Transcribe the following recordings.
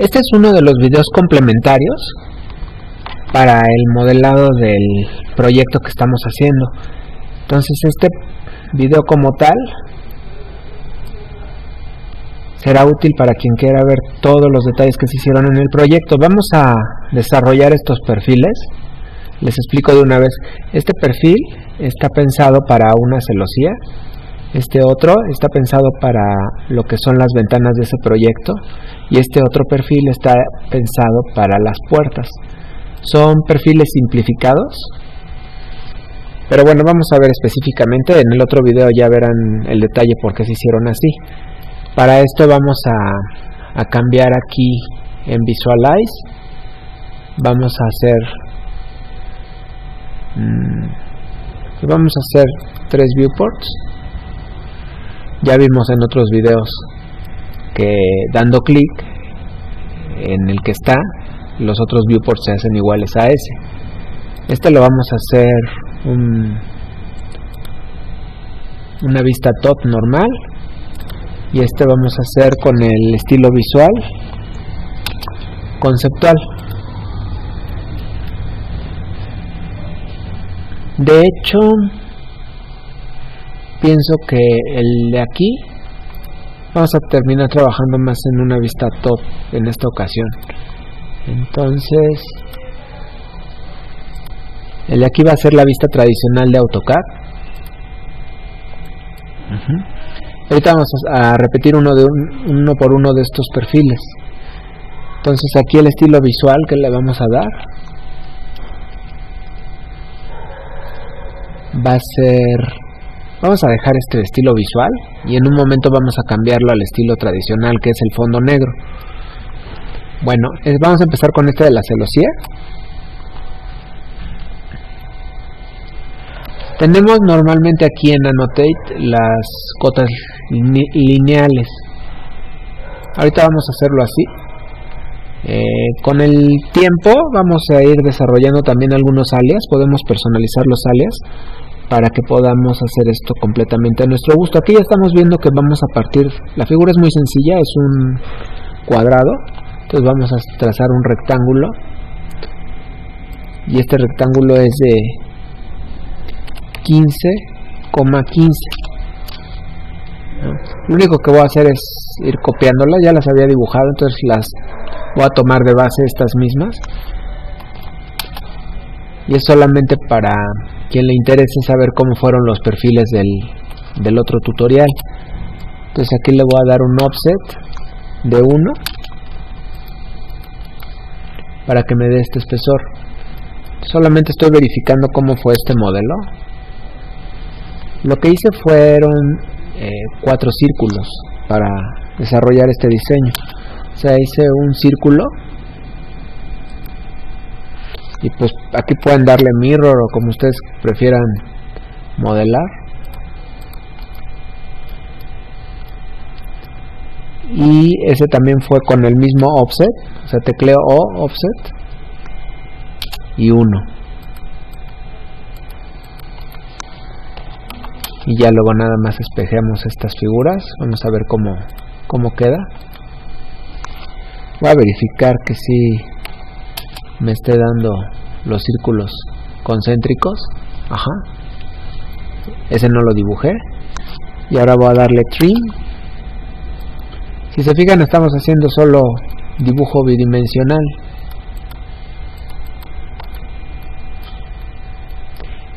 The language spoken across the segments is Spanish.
Este es uno de los videos complementarios para el modelado del proyecto que estamos haciendo. Entonces este video como tal será útil para quien quiera ver todos los detalles que se hicieron en el proyecto. Vamos a desarrollar estos perfiles. Les explico de una vez. Este perfil está pensado para una celosía. Este otro está pensado para lo que son las ventanas de ese proyecto. Y este otro perfil está pensado para las puertas. Son perfiles simplificados. Pero bueno, vamos a ver específicamente. En el otro video ya verán el detalle por qué se hicieron así. Para esto vamos a cambiar aquí en Visualize. Vamos a hacer 3 viewports. Ya vimos en otros videos que dando clic en el que está, los otros viewports se hacen iguales a ese. Este lo vamos a hacer una vista top normal. Y este vamos a hacer con el estilo visual conceptual. De hecho, pienso que el de aquí vamos a terminar trabajando más en una vista top en esta ocasión. Entonces, el de aquí va a ser la vista tradicional de AutoCAD. Ahorita vamos a repetir uno por uno de estos perfiles. Entonces aquí el estilo visual que le vamos a dar va a ser, vamos a dejar este estilo visual y en un momento vamos a cambiarlo al estilo tradicional, que es el fondo negro. Bueno, vamos a empezar con este de la celosía. Tenemos normalmente aquí en Annotate las cotas lineales. Ahorita vamos a hacerlo así. Con el tiempo vamos a ir desarrollando también algunos alias. Podemos personalizar los alias para que podamos hacer esto completamente a nuestro gusto. Aquí ya estamos viendo que vamos a partir, la figura es muy sencilla, es un cuadrado. Entonces vamos a trazar un rectángulo. Y este rectángulo es de 15,15. Lo único que voy a hacer es ir copiándolas, ya las había dibujado, entonces las voy a tomar de base estas mismas. Y es solamente para quien le interese saber cómo fueron los perfiles del otro tutorial. Entonces aquí le voy a dar un offset de 1 para que me dé este espesor. Solamente estoy verificando cómo fue este modelo. Lo que hice fueron 4 círculos para desarrollar este diseño. O sea, hice un círculo y pues aquí pueden darle mirror o como ustedes prefieran modelar. Y ese también fue con el mismo offset, o sea, tecleo O, offset y 1. Y ya luego nada más espejemos estas figuras. Vamos a ver cómo queda. Voy a verificar que sí me esté dando los círculos concéntricos. Ajá. Ese no lo dibujé. Y ahora voy a darle trim. Si se fijan, estamos haciendo solo dibujo bidimensional.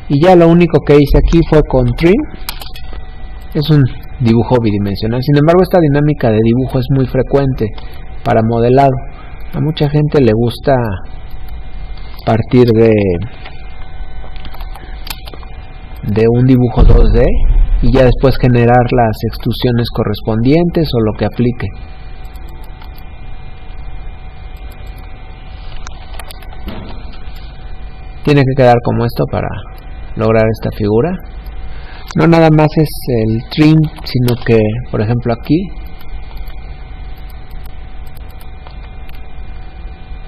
Y ya lo único que hice aquí fue con trim. Es un dibujo bidimensional. Sin embargo, esta dinámica de dibujo es muy frecuente para modelado. A mucha gente le gusta partir de un dibujo 2D y ya después generar las extrusiones correspondientes o lo que aplique. Tiene que quedar como esto para lograr esta figura. No nada más es el trim, sino que por ejemplo aquí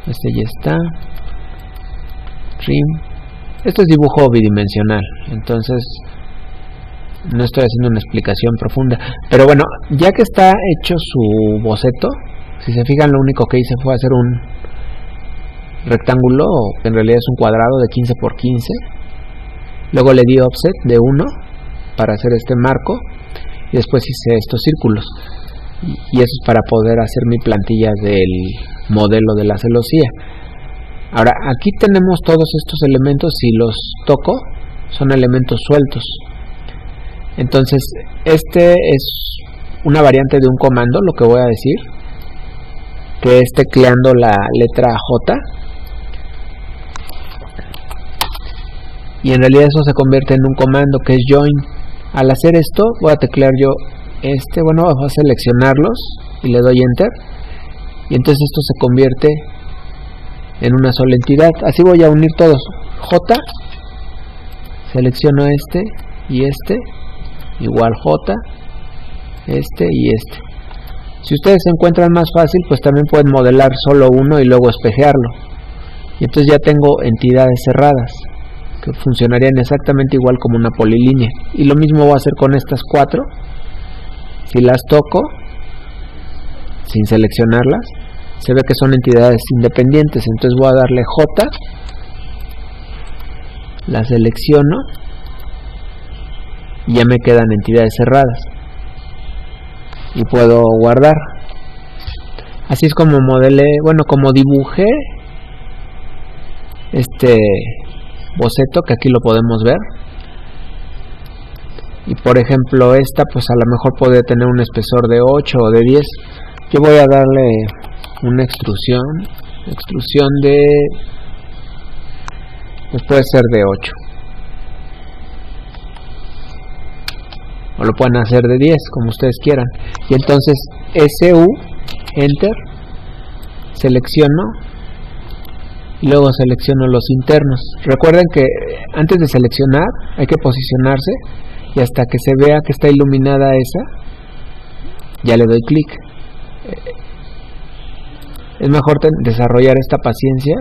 este ya está, trim. Esto es dibujo bidimensional, entonces no estoy haciendo una explicación profunda, pero bueno, ya que está hecho su boceto, Si se fijan, lo único que hice fue hacer un rectángulo, que en realidad es un cuadrado de 15 por 15. Luego le di offset de 1 para hacer este marco, y después hice estos círculos, y eso es para poder hacer mi plantilla del modelo de la celosía. Ahora, aquí tenemos todos estos elementos. Si los toco, son elementos sueltos. Entonces, este es una variante de un comando, lo que voy a decir, que es tecleando la letra J, y en realidad eso se convierte en un comando que es join. Al hacer esto, voy a teclear yo voy a seleccionarlos y le doy enter, y entonces esto se convierte en una sola entidad. Así voy a unir todos. J, selecciono y igual J, y este. Si ustedes se encuentran más fácil, pues también pueden modelar solo uno y luego espejearlo, y entonces ya tengo entidades cerradas que funcionarían exactamente igual como una polilínea. Y lo mismo voy a hacer con estas 4. Si las toco sin seleccionarlas, se ve que son entidades independientes. Entonces voy a darle J, la selecciono y ya me quedan entidades cerradas, y puedo guardar. Así es como modelé, como dibujé este boceto, que aquí lo podemos ver. Y por ejemplo esta, pues a lo mejor podría tener un espesor de 8 o de 10. Yo voy a darle una extrusión de, pues puede ser de 8, o lo pueden hacer de 10, como ustedes quieran. Y entonces SU, enter, selecciono y luego selecciono los internos. Recuerden que antes de seleccionar hay que posicionarse, y hasta que se vea que está iluminada esa, ya le doy clic. Es mejor desarrollar esta paciencia.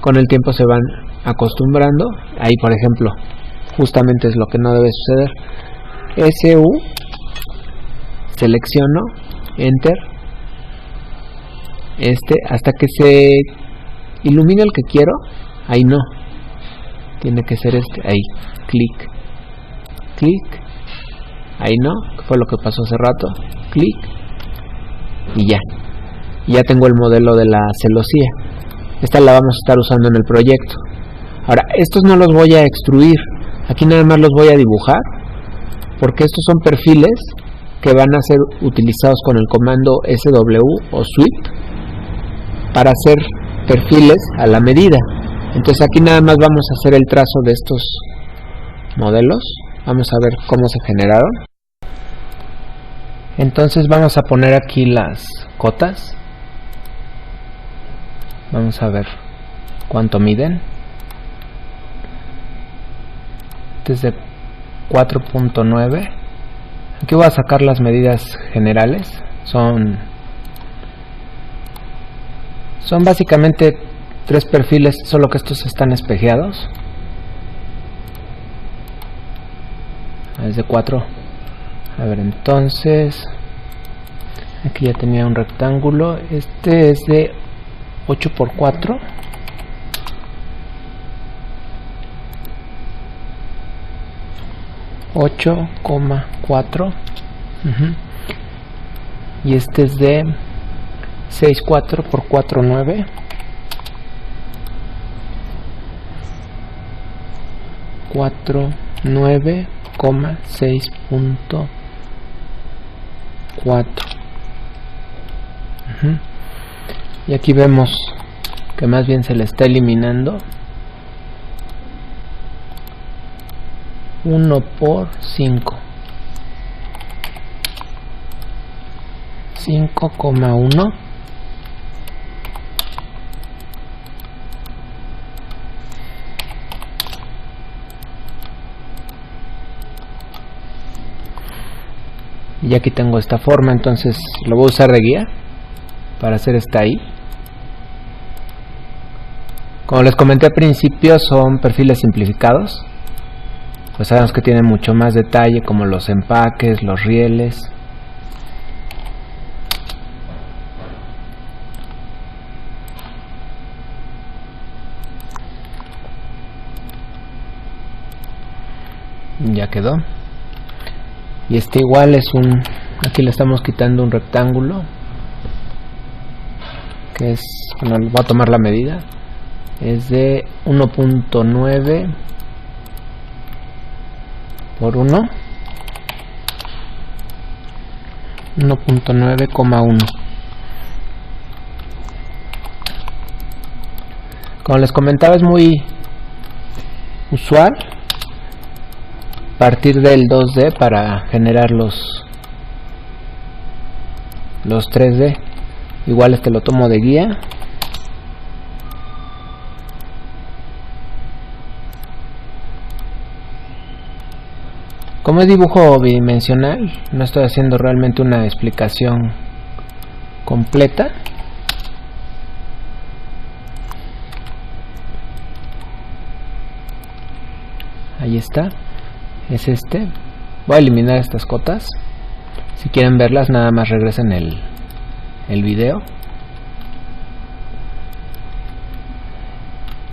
Con el tiempo se van acostumbrando. Ahí, por ejemplo, justamente es lo que no debe suceder. SU, selecciono, enter, hasta que se ilumine el que quiero. Ahí no, tiene que ser ahí, clic, ahí no, que fue lo que pasó hace rato, clic, y ya tengo el modelo de la celosía. Esta la vamos a estar usando en el proyecto. Ahora, estos no los voy a extruir, aquí nada más los voy a dibujar, porque estos son perfiles que van a ser utilizados con el comando SW o sweep para hacer perfiles a la medida. Entonces aquí nada más vamos a hacer el trazo de estos modelos. Vamos a ver cómo se generaron. Entonces vamos a poner aquí las cotas. Vamos a ver cuánto miden. Desde 4.9. Aquí voy a sacar las medidas generales. Son básicamente 3 perfiles, solo que estos están espejeados. Es de 4. A ver, entonces aquí ya tenía un rectángulo. Este es de 8 por 4. .4 y este es de 6.4 por 4.9. 4.9,6.4. Y aquí vemos que más bien se le está eliminando 1 por 5, 5,1. Y aquí tengo esta forma, entonces lo voy a usar de guía para hacer esta I. Como les comenté al principio, son perfiles simplificados. pues sabemos que tiene mucho más detalle, como los empaques, los rieles. Ya quedó. Y este igual es un, aquí le estamos quitando un rectángulo, que es, bueno, voy a tomar la medida, es de 1.9 por 1, 1.9,1. Como les comentaba, es muy usual partir del 2D para generar los 3D. Igual este lo tomo de guía. Como es dibujo bidimensional, no estoy haciendo realmente una explicación completa. Ahí está. Es este. Voy a eliminar estas cotas. Si quieren verlas, nada más regresen el video.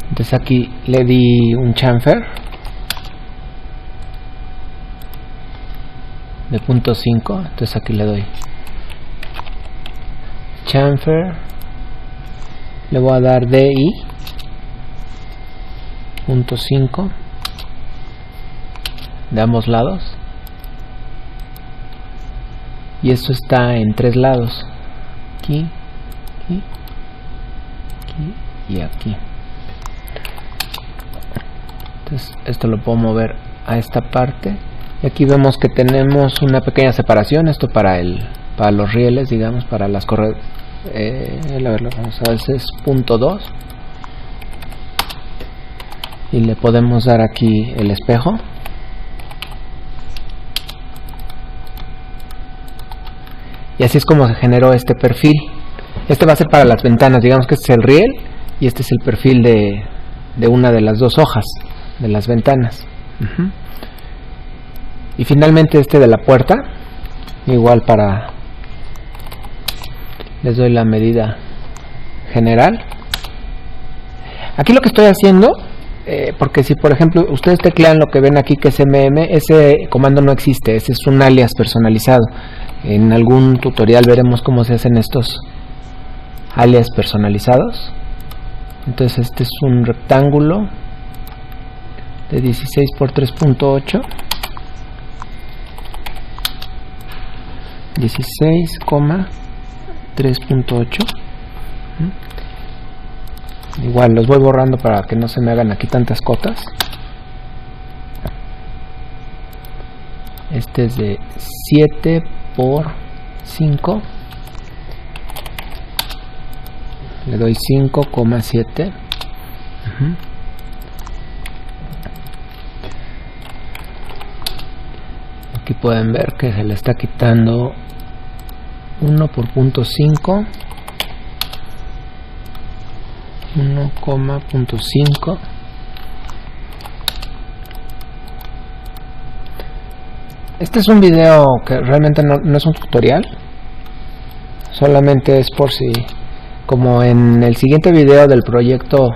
Entonces aquí le di un chamfer de 0.5. Entonces aquí le doy chamfer, le voy a dar DI 0.5 de ambos lados, y esto está en 3 lados, aquí, aquí, aquí y aquí. Entonces esto lo puedo mover a esta parte, y aquí vemos que tenemos una pequeña separación. Esto para los rieles, digamos, para las correas. A ver, vamos a ver, ese es 0.2, y le podemos dar aquí el espejo. Y así es como se generó este perfil. Este va a ser para las ventanas. Digamos que este es el riel y este es el perfil de una de las dos hojas de las ventanas. Y finalmente este de la puerta, igual para, les doy la medida general. Aquí lo que estoy haciendo, porque si por ejemplo ustedes teclean lo que ven aquí que es ese comando no existe, ese es un alias personalizado. En algún tutorial veremos cómo se hacen estos alias personalizados. Entonces este es un rectángulo de 16 por 3.8, 16,3.8. Igual los voy borrando para que no se me hagan aquí tantas cotas. Este es de 7 por 5, le doy 5,7. Aquí pueden ver que se le está quitando 1 por 0.5, 1,5. Este es un video que realmente no es un tutorial, solamente es por si, como en el siguiente video del proyecto,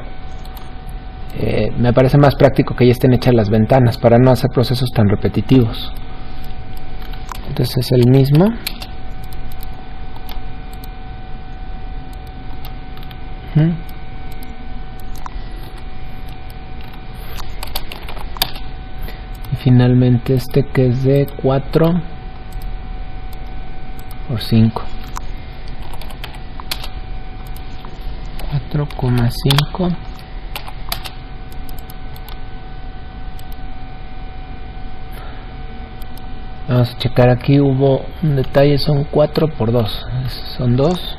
me parece más práctico que ya estén hechas las ventanas para no hacer procesos tan repetitivos. Entonces es el mismo. Finalmente este que es de 4 por 5, 4,5. Vamos a checar aquí, hubo un detalle, son 4 por 2, son 2.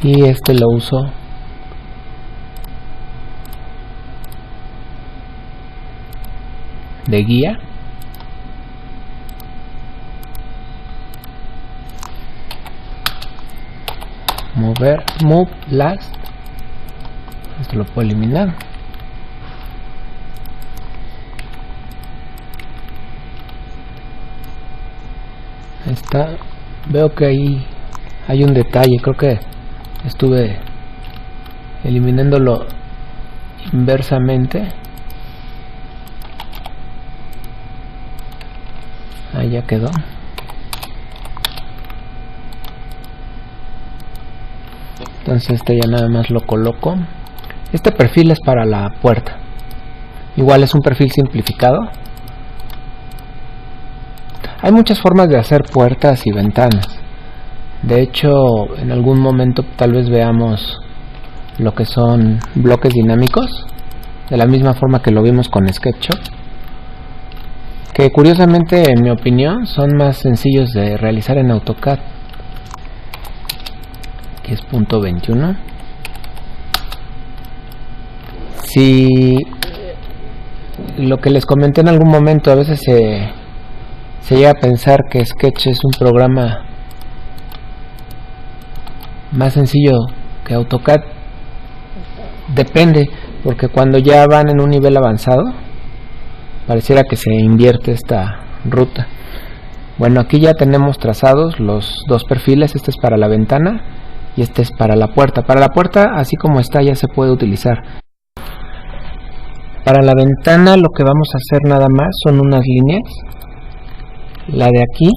y este lo uso de guía. Move last, esto lo puedo eliminar. Está, veo que ahí hay un detalle, creo que estuve eliminándolo inversamente. Ahí ya quedó. Entonces este ya nada más lo coloco. Este perfil es para la puerta. Igual es un perfil simplificado. Hay muchas formas de hacer puertas y ventanas. De hecho, en algún momento tal vez veamos lo que son bloques dinámicos, de la misma forma que lo vimos con SketchUp, que curiosamente, en mi opinión, son más sencillos de realizar en AutoCAD. Aquí es punto 21. Si lo que les comenté en algún momento, a veces se llega a pensar que Sketch es un programa más sencillo que AutoCAD, depende, porque cuando ya van en un nivel avanzado pareciera que se invierte esta ruta. Bueno, aquí ya tenemos trazados los dos perfiles. Este es para la ventana y este es para la puerta. Para la puerta, así como está, ya se puede utilizar. Para la ventana lo que vamos a hacer nada más son unas líneas. La de aquí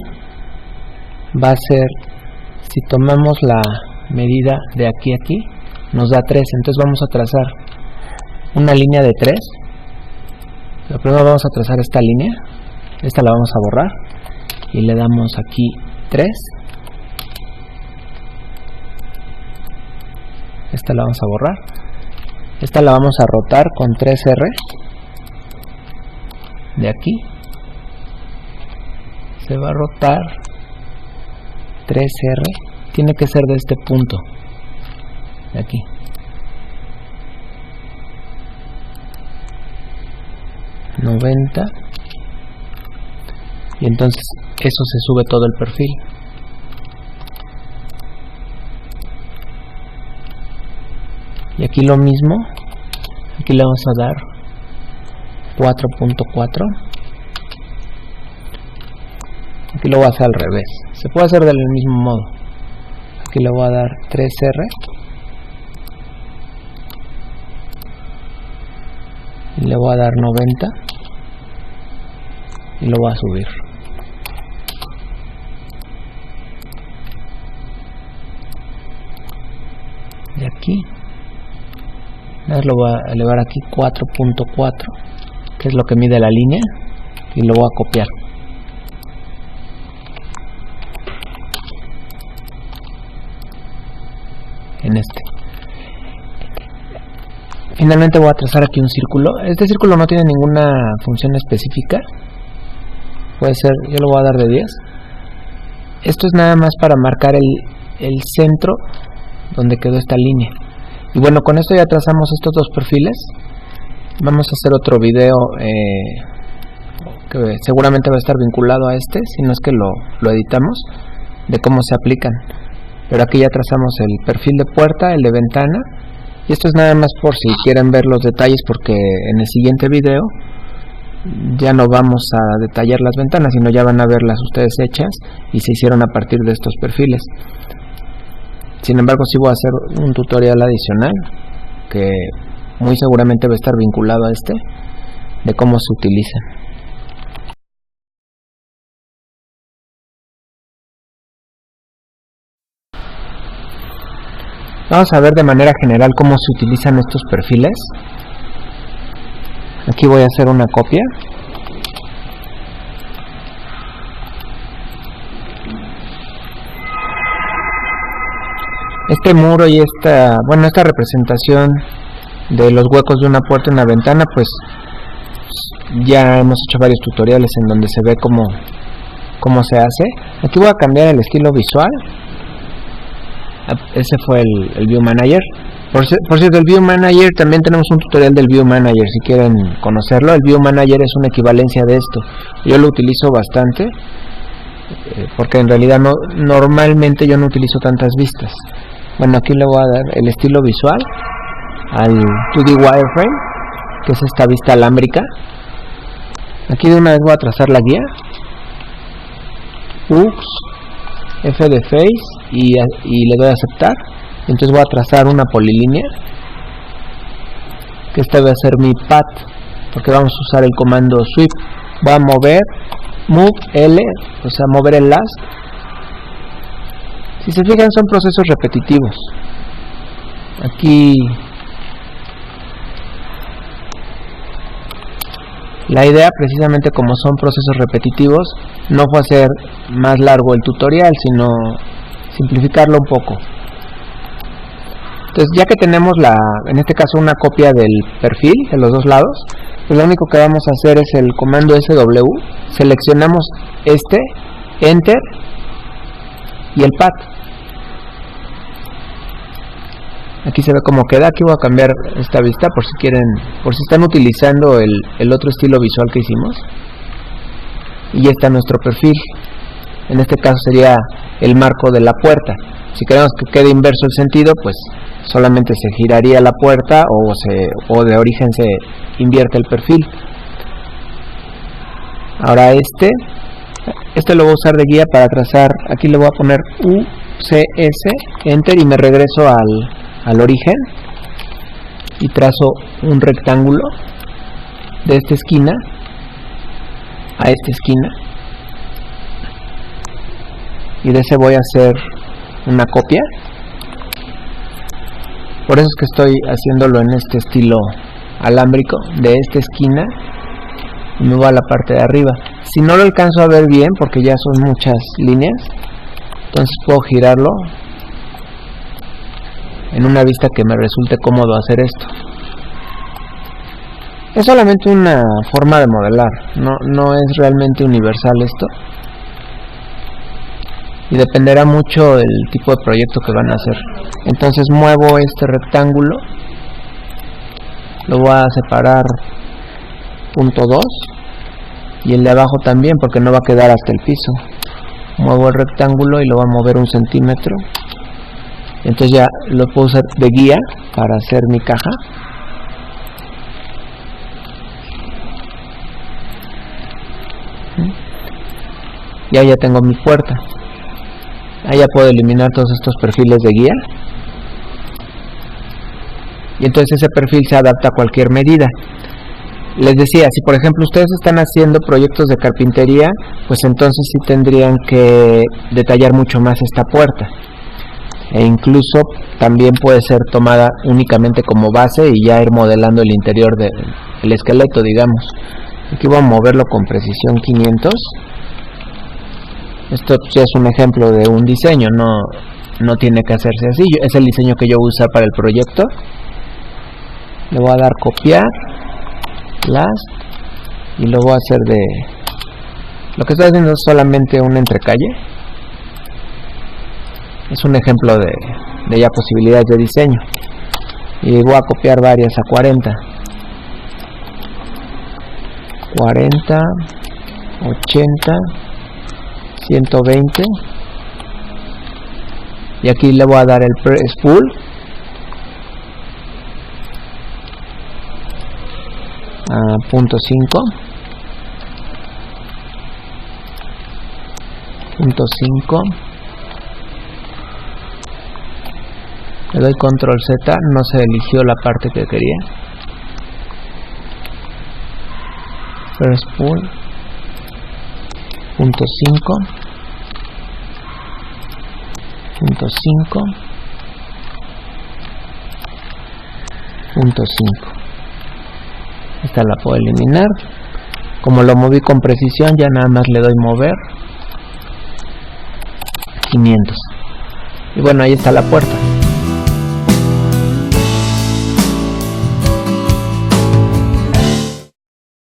va a ser, si tomamos la medida de aquí a aquí, nos da 3, entonces vamos a trazar una línea de 3. Pero primero vamos a trazar esta línea, esta la vamos a borrar y le damos aquí 3. Esta la vamos a borrar, esta la vamos a rotar con 3R de aquí. Se va a rotar 3R, tiene que ser de este punto de aquí. ...90... y entonces eso se sube todo el perfil. Y aquí lo mismo, aquí le vamos a dar 4.4. Aquí lo voy a hacer al revés, se puede hacer del mismo modo. Aquí le voy a dar 3R y le voy a dar 90 y lo voy a subir. De aquí lo voy a elevar aquí 4.4, que es lo que mide la línea, y lo voy a copiar. En este. Finalmente voy a trazar aquí un círculo. Este círculo no tiene ninguna función específica. Puede ser, yo lo voy a dar de 10. Esto es nada más para marcar el centro donde quedó esta línea. Y bueno, con esto ya trazamos estos dos perfiles. Vamos a hacer otro video que seguramente va a estar vinculado a este, si no es que lo editamos, de cómo se aplican. Pero aquí ya trazamos el perfil de puerta, el de ventana, y esto es nada más por si quieren ver los detalles, porque en el siguiente video ya no vamos a detallar las ventanas, sino ya van a verlas ustedes hechas y se hicieron a partir de estos perfiles. Sin embargo, sí voy a hacer un tutorial adicional que muy seguramente va a estar vinculado a este, de cómo se utilizan. Vamos a ver de manera general cómo se utilizan estos perfiles. Aquí voy a hacer una copia. Este muro y esta representación de los huecos de una puerta y una ventana, pues ya hemos hecho varios tutoriales en donde se ve cómo se hace. Aquí voy a cambiar el estilo visual. ese fue el View Manager. Por cierto, el View Manager, también tenemos un tutorial del View Manager si quieren conocerlo. El View Manager es una equivalencia de esto. Yo lo utilizo bastante porque en realidad normalmente yo no utilizo tantas vistas. Bueno, aquí le voy a dar el estilo visual al 2D Wireframe, que es esta vista alámbrica. Aquí de una vez voy a trazar la guía, F de Face y le doy a aceptar. Entonces voy a trazar una polilínea, que esta va a ser mi path, porque vamos a usar el comando sweep. Voy a mover move L, o sea mover el last. Si se fijan, son procesos repetitivos. Aquí la idea, precisamente como son procesos repetitivos, no fue hacer más largo el tutorial, sino simplificarlo un poco. Entonces, ya que tenemos en este caso una copia del perfil de los dos lados, pues lo único que vamos a hacer es el comando SW, seleccionamos Enter y el path. Aquí se ve cómo queda. Aquí voy a cambiar esta vista por si quieren, por si están utilizando el otro estilo visual que hicimos. Y ya está nuestro perfil. En este caso sería el marco de la puerta. Si queremos que quede inverso el sentido, pues solamente se giraría la puerta o de origen se invierte el perfil. Ahora este lo voy a usar de guía para trazar. Aquí le voy a poner UCS, Enter, y me regreso al origen y trazo un rectángulo de esta esquina a esta esquina, y de ese voy a hacer una copia. Por eso es que estoy haciéndolo en este estilo alámbrico, de esta esquina y me voy a la parte de arriba. Si no lo alcanzo a ver bien porque ya son muchas líneas, entonces puedo girarlo en una vista que me resulte cómodo hacer esto. Es solamente una forma de modelar, no es realmente universal esto, y dependerá mucho del tipo de proyecto que van a hacer. Entonces muevo este rectángulo, lo voy a separar .2 y el de abajo también, porque no va a quedar hasta el piso. Muevo el rectángulo y lo voy a mover 1 centímetro. Entonces ya lo puedo usar de guía para hacer mi caja. Y ahí ya tengo mi puerta. Ahí ya puedo eliminar todos estos perfiles de guía. Y entonces ese perfil se adapta a cualquier medida. Les decía, si por ejemplo ustedes están haciendo proyectos de carpintería, pues entonces sí tendrían que detallar mucho más esta puerta. E incluso también puede ser tomada únicamente como base y ya ir modelando el interior del esqueleto, digamos. Aquí voy a moverlo con precisión 500. Esto ya es un ejemplo de un diseño, no tiene que hacerse así. Es el diseño que yo voy a usar para el proyecto. Le voy a dar copiar, y lo voy a hacer de... Lo que estoy haciendo es solamente un entrecalle. Es un ejemplo de ya posibilidades de diseño. Y voy a copiar varias a 40, 80, 120, y aquí le voy a dar el press full a .5, le doy control Z, no se eligió la parte que quería. Press full .5, esta la puedo eliminar. Como lo moví con precisión, ya nada más le doy mover 500. Y bueno, ahí está la puerta.